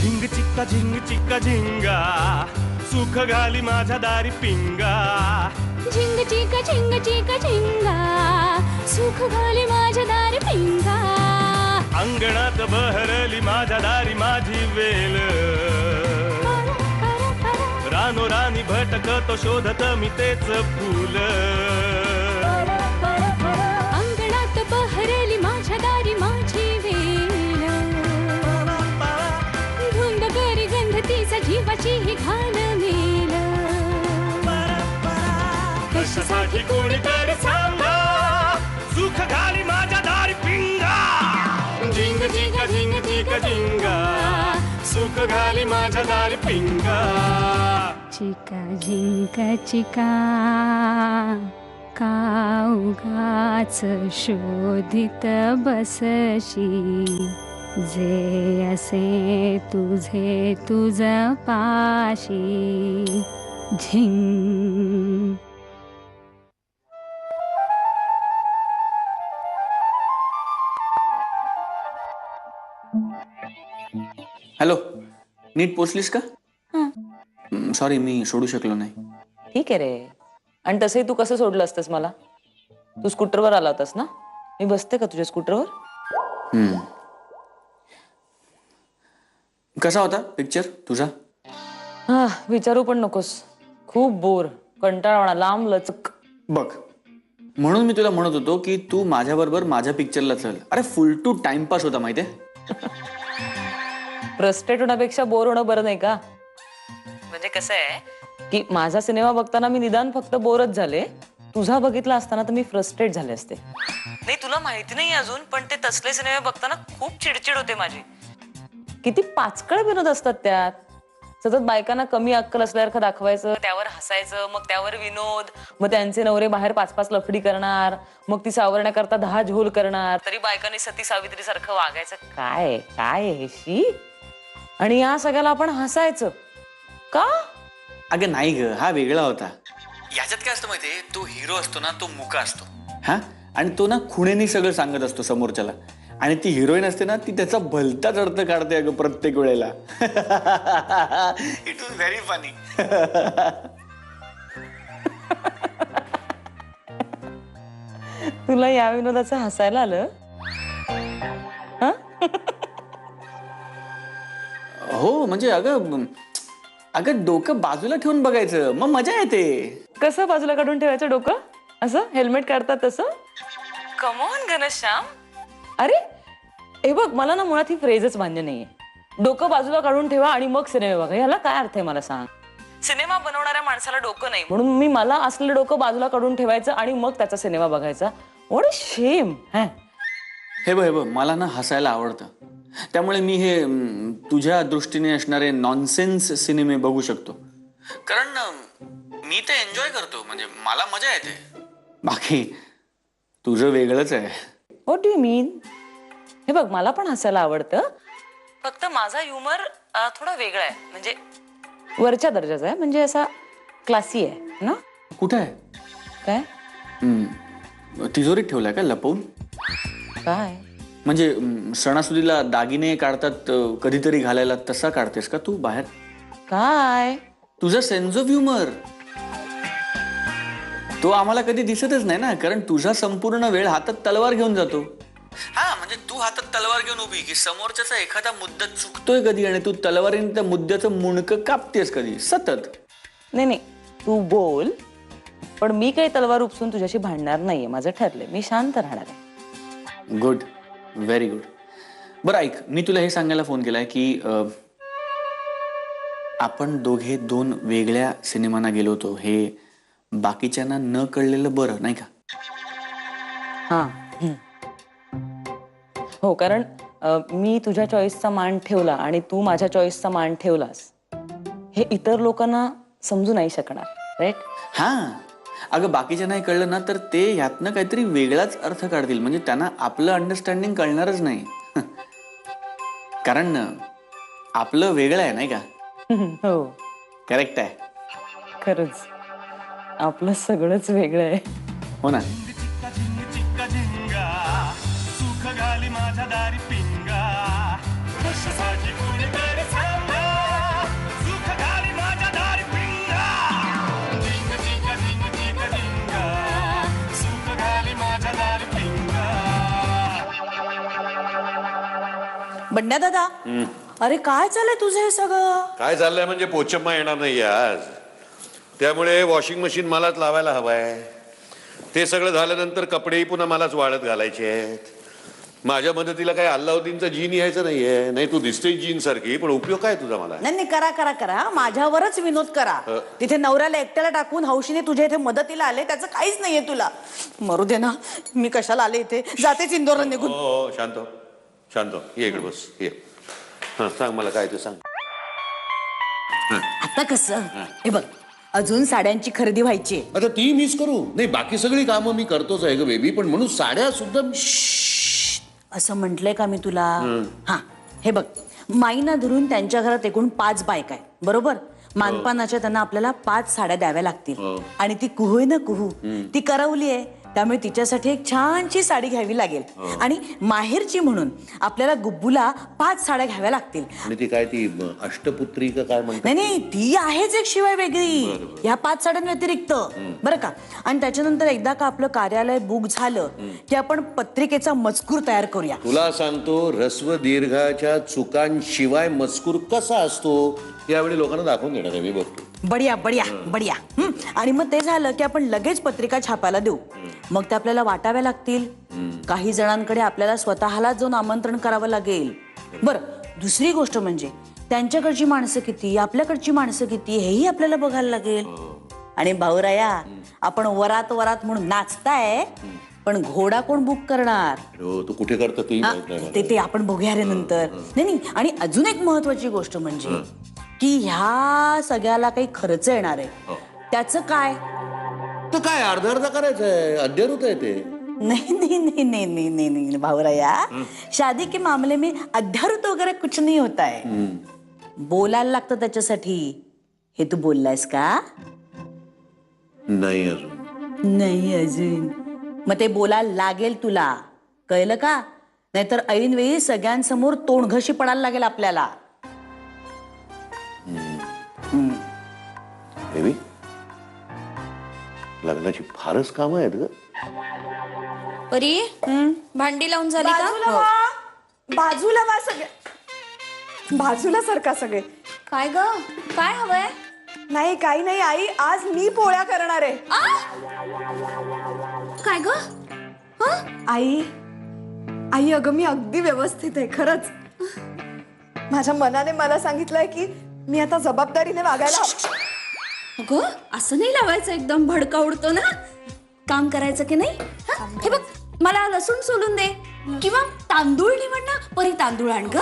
झिंग चिक्का झिंगा सुख घाली माझ्या दारी पिंगा झिंग चिका झिंगा सुख घाली माझ्या दारी पिंगा अंगणात बहरली माझ्या दारी माझी वेल रानो रानी भटकतो शोधत मी तेच फूल अंगणात बहरली माझ्या दारी माझी वेल धुंद करी गंध तिचा जीवाची ही घाण मेल कशासाठी कोणीतरी सांगा सुख घाली माझ्या दारी पिंगा झिंग चिक्का झिंगा सुख घाली माझ्या दारी पिंगा चिका झिंका चिका का उगाच शोधित बसशी जे असे तुझे तुझ पाशी झिंग. हॅलो, नीट पोचलीस का? सॉरी, मी सोडू शकलो नाही. ठीक आहे रे. आणि तसंही तू कसं सोडलं असतंस मला? तू स्कूटरवर आला होतास ना? मी बसते का तुझ्या स्कूटरवर? कसा होता पिक्चर तुझा? हा, विचारू पण नकोस. खूप बोर, कंटाळवाणा, लांब लचक. बघ, म्हणून मी तुला म्हणत होतो की तू माझ्याबरोबर माझ्या पिक्चरला चल. अरे फुल टू टाइमपास होता माहितीये. फ्रस्ट्रेट होण्यापेक्षा बोर होणं बरं नाही का? म्हणजे कसं आहे की माझा सिनेमा बघताना मी निदान फक्त बोरच झाले. तुझा बघितला असताना तर मी फ्रस्ट्रेट झाले असते. नाही, तुला माहिती नाही अजून, पण ते तसले सिनेमे बघताना खूप चिडचिड होते माझी. किती पाचकळ विनोद असतात त्यात. सतत बायकांना कमी अक्कल असल्यासारखं दाखवायचं, त्यावर हसायचं, मग त्यावर विनोद, मग त्यांचे नवरे बाहेर 5-5 लफडी करणार, मग ती सावरण्याकरता 10 झोल करणार, तरी बायकांनी सती सावित्री सारखं वागायचं. काय काय हे शी. आणि या सगळ्याला आपण हसायचं का? अगं नाही ग, हा वेगळा होता. याच्यात काय असतं माहितीये, तो हिरो असतो ना, तो मुका असतो. हा, आणि तो ना खुणेनी सगळं सांगत असतो समोरच्याला. आणि ती हिरोईन असते ना, ती त्याचा भलताच अर्थ काढते अगं प्रत्येक वेळेला. It was very funny. तुला या विनोदाचं हसायला आलं? हो, म्हणजे अगं डोकं बाजूला ठेवून बघायचं, मग मजा येते. कसं बाजूला काढून ठेवायचं डोकं? असं हेल्मेट काढतात तसं? Come on Ghanshyam. अरे हे बघ, मला ना मुळात ही फ्रेजच मान्य नाहीये. डोकं बाजूला काढून ठेवा आणि मग सिनेमा बघा. याला काय अर्थ आहे मला सांग? सिनेमा बनवणाऱ्या माणसाला डोकं नाही म्हणून मी मला असलेलं डोकं बाजूला काढून ठेवायचं आणि मग त्याचा सिनेमा बघायचा. What a shame. हे बघ, मला ना हसायला आवडतं. त्यामुळे मी हे तुझ्या दृष्टीने असणारे नॉनसेन्स सिनेमे बघू शकतो. कारण मी ते एन्जॉय करतो, म्हणजे मला मजा येते. बाकी तुझं वेगळंच आहे. व्हॉट डू यू मीन? हे बघ, मला पण हसायला आवडतं, फक्त माझा ह्युमर थोडा वेगळा आहे. म्हणजे वरच्या दर्जाचा आहे, म्हणजे असा क्लासी आहे ना. कुठे आहे? काय? तिजोरीत ठेवलाय का लपवून? काय म्हणजे सणासुदीला दागिने काढतात कधीतरी घालायला, तसा काढतेस का तू बाहेर? काय? तुझा सेन्स ऑफ ह्युमर तो आम्हाला कधी दिसतच नाही ना, कारण तुझा संपूर्ण वेळ हातात तलवार घेऊन जातो. हा, म्हणजे तू हातात तलवार घेऊन उभी की समोरच्याचा एखादा मुद्दा चुकतोय कधी आणि तू तलवारीने त्या मुद्द्याचं मुंडकं कापतेस कधी सतत. नाही, तू बोल, पण मी काही तलवार उपसून तुझ्याशी भांडणार नाहीये. माझं ठरलंय, मी शांत राहणार आहे. Good, very good. बरं ऐक, मी तुला हे सांगायला फोन केलाय की आपण दोघे 2 वेगळ्या सिनेमांना गेलो होतो. हे बाकीच्यांना न कळलेलं बरं नाही का? हा, हो, कारण मी तुझ्या चॉईसचा मान ठेवला आणि तू माझ्या चॉईसचा मान ठेवलास, हे इतर लोकांना समजू नाही शकणार. राईट? हा, अगं बाकीच्या नाही कळलं ना तर ते ह्यातनं काहीतरी वेगळाच अर्थ काढतील. म्हणजे त्यांना आपलं अंडरस्टँडिंग कळणारच नाही. कारण आपलं वेगळं आहे नाही का? हो, करेक्ट आहे. खरंच आपलं सगळंच वेगळं आहे. हो ना. चिक्का झिंगा सुख घाली माझ्या दारी पिंगा कशासाठी कोणीतरी सांगा बंड्या दादा अरे काय चाललंय तुझं हे सगळं? काय चाललंय म्हणजे पोचम्मा येणार नाही आज, त्यामुळे वॉशिंग मशीन मलाच लावायला हवाय. ते सगळं झाल्यानंतर कपडेही पुन्हा मलाच वाळत घालायचे आहेत. माझ्या मदतीला काही अल्लाउद्दीनचा जीन यायचं नाहीये. नाही तू दिसते जीन सारखी, पण उपयोग काय तुझा मला? नाही नाही, करा करा करा, माझ्यावरच विनोद करा. तिथे नवऱ्याला एकट्याला टाकून हौशीने तुझ्या इथे मदतीला आले, त्याचं काहीच नाहीये तुला. मरू दे ना, मी कशाला आले इथे, जातेच इंदोरला निघून. हो शांत हो, शांत हो. ये इकडे बस, ये. हा सांग मला काय ते सांग. आता कसं हे बघ, अजून साड्यांची खरेदी व्हायची. आता ती मिस करू नाही, बाकी सगळी कामं मी करतोच आहे ग बेबी, पण म्हणून साड्या सुद्धा. असं म्हटलंय का मी तुला? हा हे बघ, माईना धरून त्यांच्या घरात एकूण 5 बायका आहे, बरोबर? मानपानाच्या त्यांना आपल्याला 5 साड्या द्याव्या लागतील. आणि ती कुहू आहे ना, कुहू ती करवली आहे, त्यामुळे तिच्यासाठी एक छानशी साडी घ्यावी लागेल. आणि माहेरची म्हणून आपल्याला गुब्बूला 5 साड्या घ्याव्या लागतील. आणि ती काय ती अष्टपुत्री का काय म्हणतात? नाही नाही, ती आहेच एक शिवाय वेगळी ह्या 5 साड्यांव्यतिरिक्त, बरं का? आणि त्याच्यानंतर एकदा का आपलं कार्यालय बुक झालं की आपण पत्रिकेचा मजकूर तयार करूया. तुला सांगतो, ऱ्हस्व दीर्घाच्या चुकांशिवाय मजकूर कसा असतो यावेळी लोकांना दाखवून देणार आहे मी, बघतो. बढिया बढिया बढिया. आणि मग ते झालं की आपण लगेच पत्रिका छापायला देऊ. मग ते आपल्याला वाटाव्या लागतील. काही जणांकडे आपल्याला स्वतःला जाऊन आमंत्रण करावं लागेल. बरं, दुसरी गोष्ट म्हणजे त्यांच्याकडची माणसं किती, आपल्याकडची माणसं किती, हेही आपल्याला बघायला लागेल. आणि भाऊराया, आपण वरात वरात म्हणून नाचताय, पण घोडा कोण बुक करणार? तू कुठे करतो ते माहित नाही मला. ते आपण बघूया रे नंतर. नाही. आणि अजून एक महत्वाची गोष्ट म्हणजे की ह्या सगळ्याला काही खर्च येणार आहे. त्याचं काय? तर काय अर्धा अर्धा करायचंय, अद्ययावत आहे ते. नहीं नहीं नहीं नहीं नहीं नहीं नहीं भावराया, शादी के मामले में अध्यारुत वगैरे कुछ नहीं होता है. बोलायला लागतं त्याच्यासाठी. हे तू बोललायस का? नाही अजून. नाही अजून. मग ते बोलायला लागेल तुला, कळलं का? नाहीतर ऐन वेळी सगळ्यांसमोर तोंडघशी पडायला लागेल आपल्याला. बेबी, लग्नाची फारच कामं आहेत ग. परी भांडी लावून झाली बाजूला का? वा, बाजूला वा सगळे, बाजूला सरका सगळे. काय ग, काय हवंय? नाही काही नाही आई, आज मी पोळ्या करणार आहे. काय ग? आई आई अगं मी अगदी व्यवस्थित आहे खरंच. माझ्या मनाने मला सांगितलंय की मी आता जबाबदारीने वागायला हवं. अगं, असं नाही लावायचं, एकदम भडका उडतो ना. काम करायचं की नाही? हं? हे बघ, मला लसूण सोलून दे किंवा तांदूळ निवड ना. परी तांदूळ आण ग.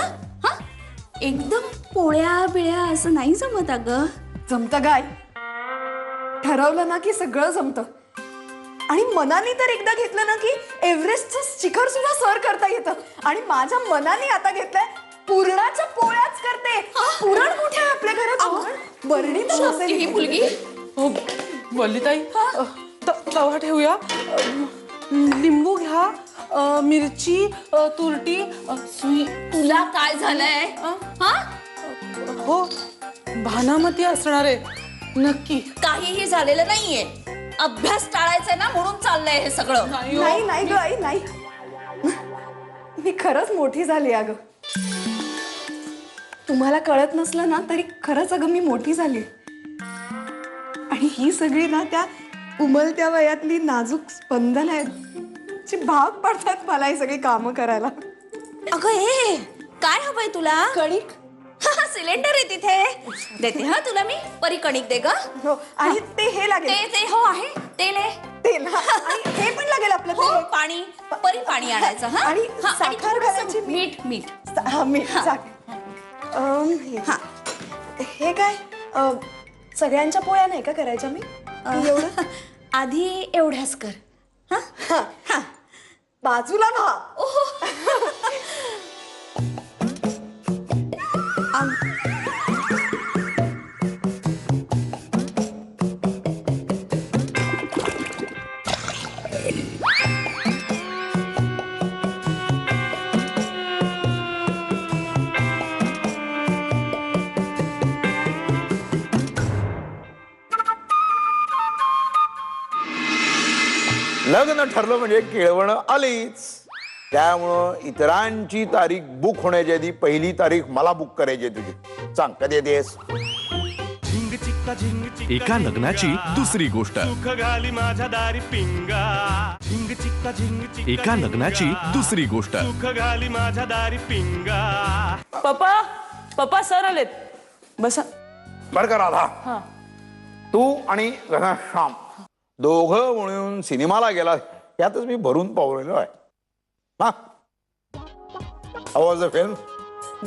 हा, एकदम पोळ्या बिळ्या असं नाही जमत अगं. जमतं गाय, ठरवलं ना की सगळं जमतं. आणि मनाने तर एकदा घेतलं ना की एव्हरेस्टचं शिखर सुद्धा सर करता येतं. आणि माझ्या मनाने आता घेतलंय पुरणाच्या पोळ्याच करते. पुरण कुठे आहे आपल्या घरात? बरणी तर नसेल ही मुलगी. वल्लीताई, तवा ठेवूया, लिंबू घ्या, मिरची, तुरटी, सुई. तुला काय झालंय? हा, हो, भानामती असणार आहे नक्की. काहीही झालेलं नाहीये. अभ्यास टाळायचा ना, म्हणून चाललंय हे सगळं. नाही नाही ग आई, नाही. मी खरंच मोठी झाली अगं. तुम्हाला कळत नसलं ना तरी खरंच अगं मी मोठी झाली. आणि ही सगळी ना त्या उमलत्या वयातली नाजूक स्पंदन आहेत, जी भाग पडतात मला ही सगळी कामं करायला. अगं हे काय हवंय तुला? कणिक. सिलेंडर आहे तिथे, देते हा तुला मी. परी कणिक दे ग. हो, आणि ते हे लागेल, ते हो आहे, तेल आहे. तेल. आणि हे पण लागेल आपलं हो, तेल. पाणी. परी पाणी आणायचं. हा, आणि हा, आणि साखर थोडंसं घालायची. मीठ मीठ. हा, मीठ, साखर. हा. हे काय सगळ्यांच्या पोळ्या नाही का करायच्या मी? एवढं आधी एवढ्याच कर. हा, बाजूला व्हा. लग्न ठरलं म्हणजे केळवण आलीच. त्यामुळं इतरांची तारीख बुक होण्याच्या आधी पहिली तारीख मला बुक करायची आहे तुझी. सांग कधी येतेस? झिंग चिक्का झिंग चिक्का एका लग्नाची दुसरी गोष्ट. सुख घाली माझ्या दारी पिंगा. झिंग चिक्का झिंग चिक्का एका लग्नाची दुसरी गोष्ट. सुख घाली माझ्या दारी पिंगा. पप्पा पप्पा सर आलेत, बसा. बरं का राधा, तू आणि घनश्याम दोघं म्हणून सिनेमाला गेला यातच मी भरून पावलेलो आहे. हा, how was the film?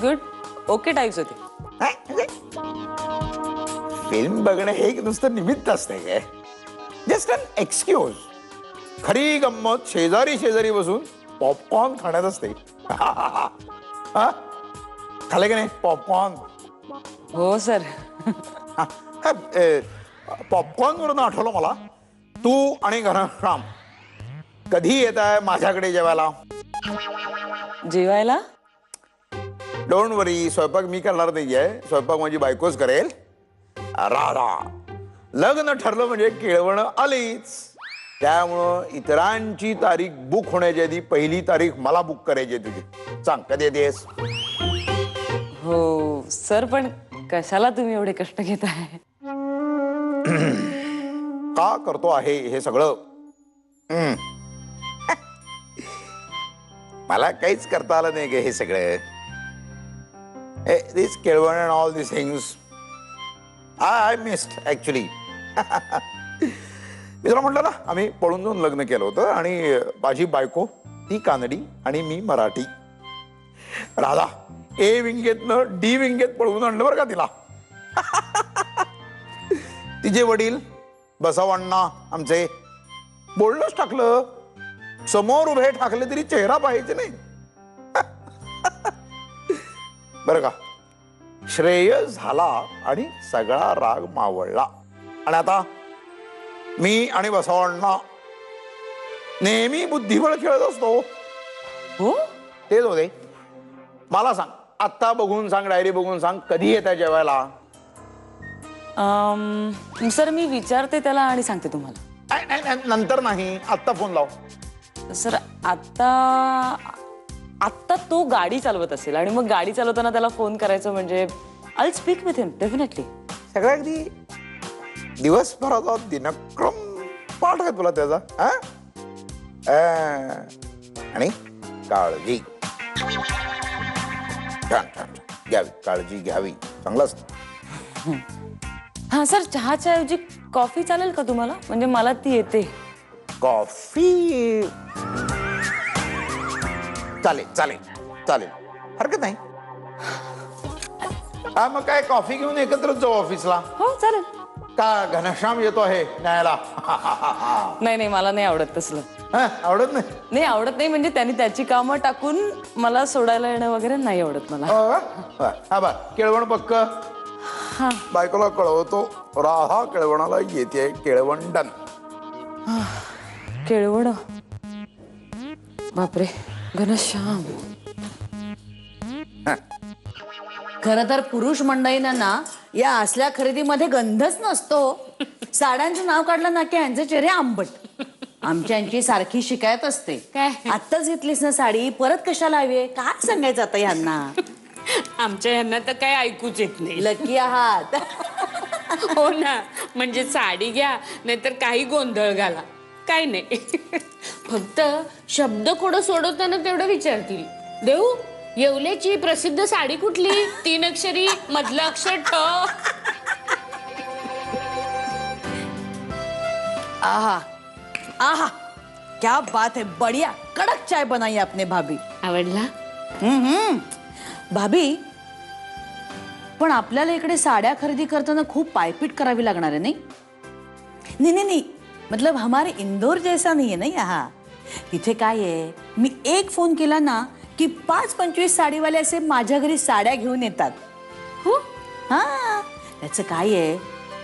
Good, okay types होते. फिल्म बघणं हे एक नुसतं निमित्त असते काय, जस्ट अन एक्सक्यूज. खरी गंमत शेजारी शेजारी बसून पॉपकॉर्न खाण्यात असते. हा, खाल्ले की नाही पॉपकॉर्न? हो सर. पॉपकॉर्न वरून आठवलं मला, तू आणि घनश्याम कधी येत आहे माझ्याकडे जेवायला? जेवायला? डोंट वरी, स्वयंपाक मी करणार नाहीये, स्वयंपाक माझी बायकोच करेल. राधा, लग्न ठरलं म्हणजे केळवणं आलीच. त्यामुळं इतरांची तारीख बुक होण्याच्या आधी पहिली तारीख मला बुक करायची आहे तुझी. सांग कधी येतेस? हो सर, पण कशाला तुम्ही एवढे कष्ट घेताय? का करतो आहे हे सगळं? मला काहीच करता आलं नाही गे हे सगळं. दिस केळवण and all this things I missed actually. मी तुला म्हटलं ना, आम्ही पळून जाऊन लग्न केलं होतं आणि माझी बायको ती कानडी आणि मी मराठी. राधा ए विंगेतनं डी विंगेत पळवून आणलं बरं का तिला. तिचे वडील बसवण्णा आमचे बोलणंच टाकलं, समोर उभे ठाकले तरी चेहरा पाहायचे नाही. बरं का, श्रेय झाला आणि सगळा राग मावळला. आणि आता मी आणि बसवण्णा नेहमी बुद्धिबळ खेळत असतो. हो, तेच होते. मला सांग, आत्ता बघून सांग, डायरी बघून सांग, कधी येत आहे जेवायला? सर मी विचारते त्याला आणि सांगते तुम्हाला. नंतर नाही, आत्ता फोन लाव. सर आत्ता तो गाडी चालवत असेल आणि मग गाडी चालवताना त्याला फोन करायचं म्हणजे I speak with him definitely. सगळ्या अगदी दिवसभराचा दिनक्रम पाठ आहे तुला त्याचा. आणि काळजी छान छान घ्यावी, काळजी घ्यावी, चांगलंच. हा सर, चहाच्या ऐवजी कॉफी चालेल का तुम्हाला? म्हणजे मला ती येते. कॉफी चालेल चालेल चालेल, हरकत नाही. हा मग काय, कॉफी घेऊन एकत्रच जाऊ ऑफिसला? हो चालेल. का घनश्याम येतो आहे न्यायला? नाही मला नाही आवडत तसलं. आवडत नाही? नाही आवडत नाही म्हणजे त्यांनी त्याची कामं टाकून मला सोडायला येणं वगैरे नाही आवडत मला. हा बा, केळवण पक्क. बायकोला कळवतो, राहा केळवणाला येते केळवण डन. केळवण, बापरे घनश्याम. खरं तर पुरुष मंडळींना ना या असल्या खरेदीमध्ये गंधच नसतो. साड्यांचं नाव काढलं ना की यांचे चेहरे आंबट. आमची सारखी शिकायत असते, आत्ताच घेतलीस ना साडी, परत कशाला हवी? काय सांगायचं आता यांना? आमच्या यांना तर काय ऐकूच येत नाही. लकी आहात. हो ना, म्हणजे साडी घ्या नाहीतर काही गोंधळ घाला, काय नाही. फक्त शब्द कोडं सोडवताना तेवढं विचारतील, देऊ येवल्याची प्रसिद्ध साडी कुठली? 3 अक्षरी, मधलं अक्षर ठ. आहा आहा, क्या बात है, बढ़िया कड़क चाय बनाई आपने भाभी. आवडला? भाभी, पण आपल्याला इकडे साड्या खरेदी करताना खूप पायपीट करावी लागणार आहे नाही? नहीं, मतलब हमारे इंदौर जैसा नहीं है ना यहाँ. तिथे काय आहे, मी एक फोन केला ना की 5-25 साडीवाले असे माझ्या घरी साड्या घेऊन येतात. हो, हा, त्याचं काय आहे,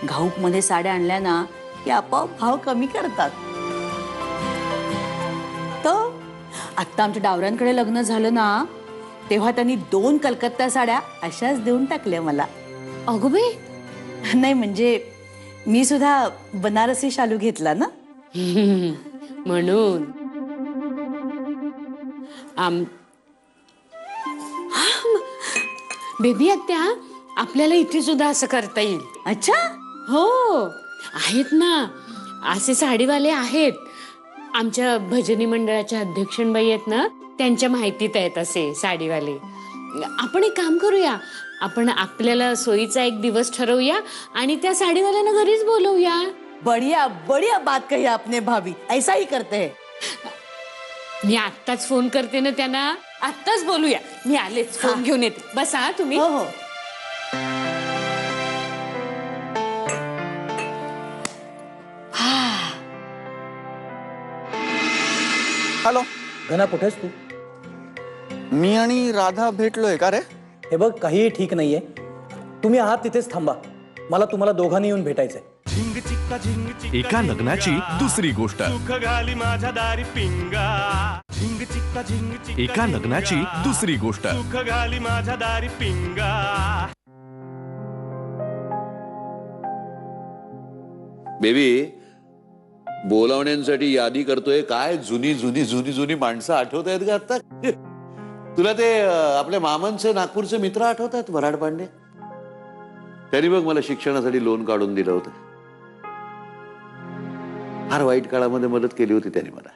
घाऊक मध्ये साड्या आणल्या ना की आपोआप भाव कमी करतात. तर आत्ता आमच्या डावऱ्यांकडे लग्न झालं ना, तेव्हा त्यांनी 2 कलकत्ता साड्या अशाच देऊन टाकल्या मला. अगो बाई. नाही म्हणजे मी सुद्धा बनारसी शालू घेतला ना. म्हणून. बेबी आत्या, आपल्याला इथे सुद्धा असं करता येईल. अच्छा, हो, आहेत ना असे साडीवाले आहेत. आमच्या भजनी मंडळाच्या अध्यक्षबाई आहेत ना, त्यांच्या माहितीत आहेत असे साडीवाले. आपण एक काम करूया, आपण आपल्याला सोयीचा एक दिवस ठरवूया आणि त्या साडीवाल्यांना घरीच बोलवूया. बढ़िया बढ़िया बात कही आपने भाभी, ऐसा ही करते हैं. मी आत्ताच फोन करते ना त्यांना, आत्ताच बोलूया. मी आलेच, फोन घेऊन येते. बसा तुम्ही. हो हो. हॅलो, घना कुठेस तू? मी आणि राधा भेटलोय का रे? हे बघ, काहीही ठीक नाहीये. तुम्ही आहात तिथेच थांबा. मला तुम्हाला दोघांनी येऊन भेटायचंय. झिंग चिक्का झिंग चिक्का एका लग्नाची दुसरी गोष्ट. सुख घाली माझ्या दारी पिंगा. झिंग चिक्का झिंग चिक्का एका लग्नाची दुसरी गोष्ट. सुख घाली माझ्या दारी पिंगा. बेबी, बोलावण्यांसाठी यादी करतोय काय? जुनी जुनी जुनी जुनी माणसं आठवत आहेत का आता? तुला ते आपल्या मामांचे नागपूरचे मित्र आठवत आहेत, वराड पांडे? त्यांनी बघ मला शिक्षणासाठी लोन काढून दिलं होतं. फार वाईट काळामध्ये मदत केली होती त्यांनी मला.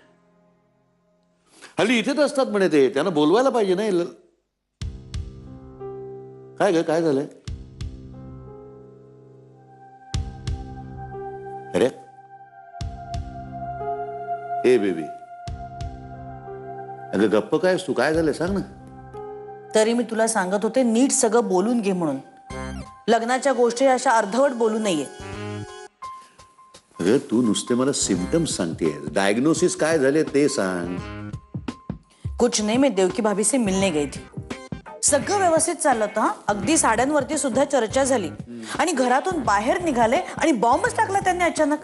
हल्ली इथेच असतात म्हणे ते, त्यांना बोलवायला पाहिजे ना. काय ग, काय झालंय? अरे ए बेबी, अगं गप्प काय तू? काय झालं सांग ना. तरी मी तुला सांगत होते, नीट सगळं बोलून घे म्हणून. लग्नाच्या गोष्टी अशा अर्धवट बोलू नये. अगं तू नुसते मला सिम्पटम्स सांगतेय, डायग्नोसिस काय झाले ते सांग. कुछ नहीं, मैं देवकी भाभी से मिलने गई थी. सगळं व्यवस्थित चाललं होतं. हा, अगदी साड्यांवरती सुद्धा चर्चा झाली. आणि घरातून बाहेर निघाले आणि बॉम्बच टाकला त्यांनी अचानक.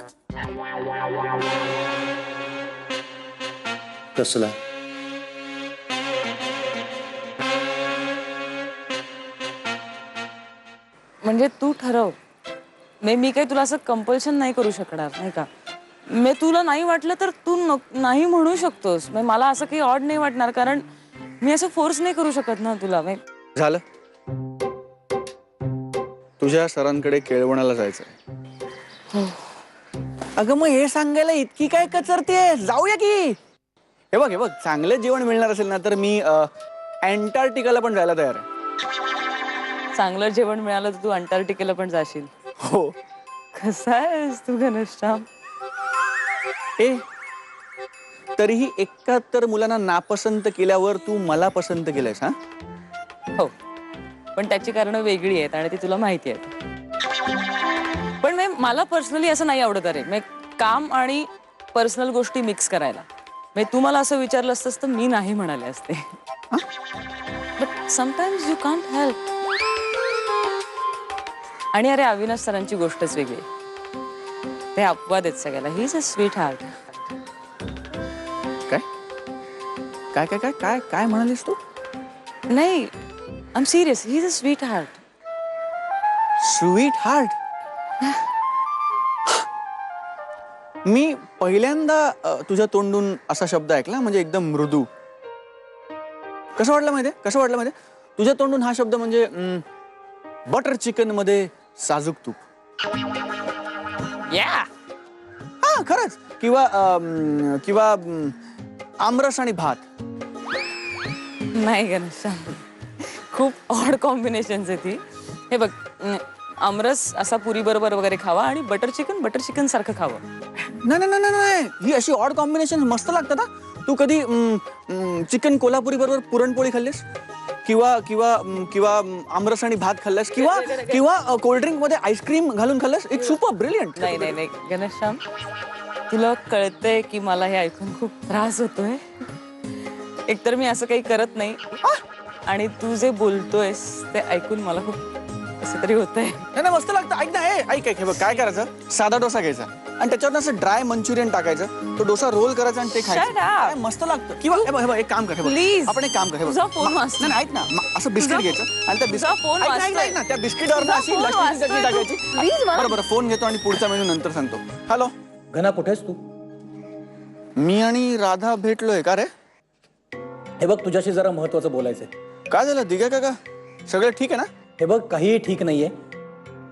कसला? म्हणजे तू ठरव. मी काही तुला असं कंपल्शन नाही करू शकणार, नाही का? मी तुला नाही वाटलं तर तू नाही म्हणू शकतोस. मला असं काही ऑड नाही वाटणार, कारण मी असं फोर्स नाही करू शकत ना तुला. झालं, तुझ्या सरांकडे केळवणाला जायचंय. अगं मग हे सांगायला इतकी काय कचरते? जाऊया की. हे बघ, चांगलं जेवण मिळणार असेल ना तर मी अँटार्क्टिकाला पण जायला तयार आहे. चांगलं जेवण मिळालं तर तू अंटार्क्टिकेला पण जाशील? हो. कसा आहेस तू घनश्याम? तरीही 71 मुलांना नापसंत केल्यावर तू मला पसंत केलंयस? हा, हो, पण त्याची कारणं वेगळी आहेत आणि ती तुला माहिती आहेत. पण मला पर्सनली असं नाही आवडत. अरे काम आणि पर्सनल गोष्टी मिक्स करायला. तू मला असं विचारलं असतंस तर मी नाही म्हणाले असते. But sometimes you can't help. आणि अरे अविनाश सरांची गोष्टच वेगळी. ते अपवाद आहेत सगळ्याला. He is a sweet heart. काय काय काय काय काय म्हणालीस तू? नाही, I am serious. He is a sweet heart. Sweet heart? मी पहिल्यांदा तुझ्या तोंडून असा शब्द ऐकला, म्हणजे एकदम मृदू. कसं वाटलं माहितीये? तुझ्या तोंडून हा शब्द म्हणजे बटर चिकन मध्ये साजूक तूप. हा, खरंच. किंवा आमरस आणि भात. नाही घनश्याम, खूप ऑड कॉम्बिनेशन आहे ती. हे बघ, आमरस असा पुरी बरोबर वगैरे खावा आणि बटर चिकन सारखं खावं. नाही, ही अशी ऑड कॉम्बिनेशन मस्त लागतात. हा, तू कधी चिकन कोल्हापुरी बरोबर पुरणपोळी खाल्लीस? किंवा आमरस आणि भात खाल्लास? किंवा कोल्ड्रिंक मध्ये आईस्क्रीम घालून खाल्लास? एक सुपर ब्रिलियंट. नाही घनश्याम, तुला कळतंय की मला हे ऐकून खूप त्रास होतोय. एकतर मी असं काही करत नाही आणि तू जे बोलतोयस ते ऐकून मला खूप कसं तरी होतंय. नाही, मस्त लागतं. ऐक ना, ऐक हे बघ, काय करायचं, साधा डोसा घ्यायचा आणि त्याच्यावर असं ड्राय मंचुरियन टाकायचं, तो डोसा रोल करायचा आणि ते खायचं. मस्त लागतं. किंवा एक काम कर, प्लीज आपण एक काम कर, तुझा फोन वाजतो. नाही, ऐक ना, असं बिस्किट घ्यायचं आणि त्या त्या बिस्किटावर अशी लसणाची चटणी टाकायची. बरोबर, फोन घेतो आणि पुढचा मेनू नंतर सांगतो. हॅलो घना कुठेस तू? मी आणि राधा भेटलोय का रे? हे बघ तुझ्याशी जरा महत्वाचं बोलायचंय. काय झालं दिघा काका? सगळं ठीक आहे ना? हे बघ काहीही ठीक नाहीये.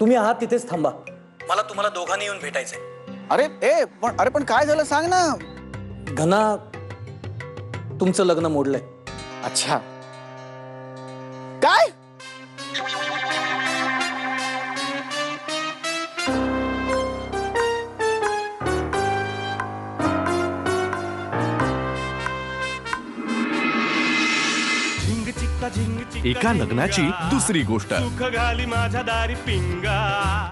तुम्ही आहात तिथेच थांबा. मला तुम्हाला दोघांनी येऊन भेटायचंय. अरे पण काय झालं सांग ना. घना, तुमचं लग्न मोडलंय. अच्छा. काय? झिंग चिक्का झिंग चिक्का एका लग्नाची दुसरी गोष्ट. सुख घाली माझ्या दारी पिंगा.